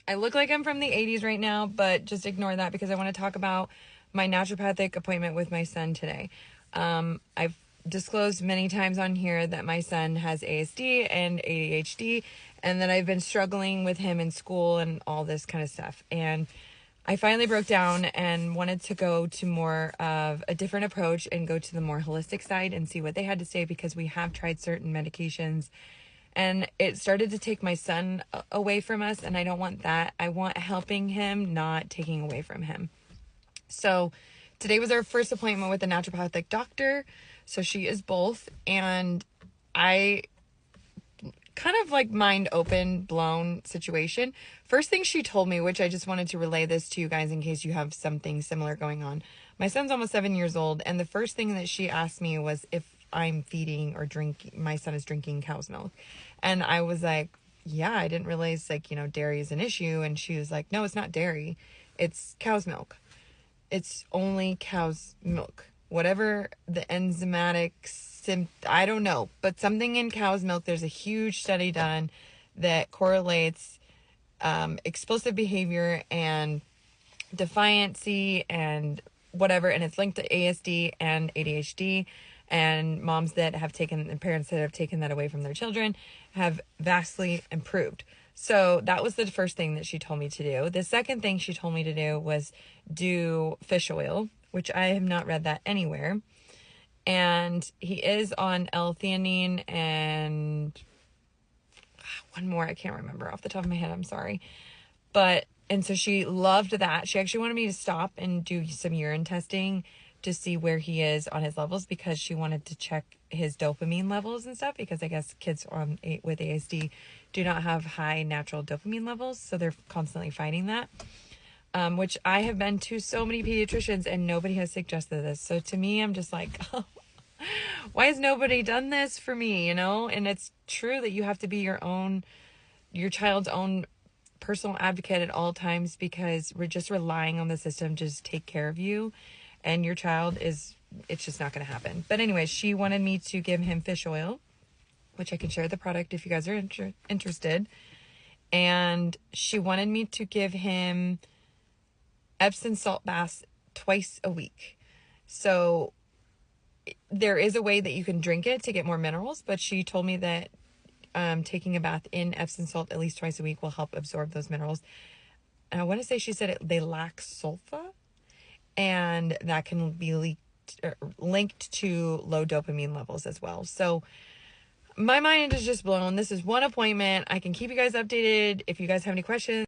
I look like I'm from the 80s right now, but just ignore that because I want to talk about my naturopathic appointment with my son today. I've disclosed many times on here that my son has ASD and ADHD, and that I've been struggling with him in school and all this kind of stuff. And I finally broke down and wanted to go to more of a different approach and go to the more holistic side and see what they had to say, because we have tried certain medications and it started to take my son away from us, and I don't want that. I want helping him, not taking away from him. So today was our first appointment with a naturopathic doctor. So she is both, and I kind of like mind open, blown situation. First thing she told me, which I just wanted to relay this to you guys in case you have something similar going on. My son's almost 7 years old, and the first thing that she asked me was if I'm feeding or drinking, my son is drinking cow's milk. And I was like, yeah, I didn't realize dairy is an issue. And she was like, no, it's not dairy. It's cow's milk. It's only cow's milk. Whatever the enzymatic, I don't know, but something in cow's milk, there's a huge study done that correlates explosive behavior and defiancy and whatever, and it's linked to ASD and ADHD. And moms that have taken, and parents that have taken that away from their children have vastly improved. So that was the first thing that she told me to do. The second thing she told me to do was do fish oil, which I have not read that anywhere. And he is on L-theanine and one more, I can't remember off the top of my head, I'm sorry. And so she loved that. She actually wanted me to stop and do some urine testing to see where he is on his levels, because she wanted to check his dopamine levels and stuff, because I guess kids with ASD do not have high natural dopamine levels, so they're constantly fighting that, which I have been to so many pediatricians and nobody has suggested this. So to me, I'm just like, oh, why has nobody done this for me, And it's true that you have to be your child's own personal advocate at all times, because we're just relying on the system to just take care of you, and your child it's just not going to happen. But anyway, she wanted me to give him fish oil, which I can share the product if you guys are interested. And she wanted me to give him Epsom salt baths twice a week. So there is a way that you can drink it to get more minerals, but she told me that taking a bath in Epsom salt at least twice a week will help absorb those minerals. And I want to say she said they lack sulfa, and that can be linked to low dopamine levels as well. So my mind is just blown. This is one appointment. I can keep you guys updated if you guys have any questions.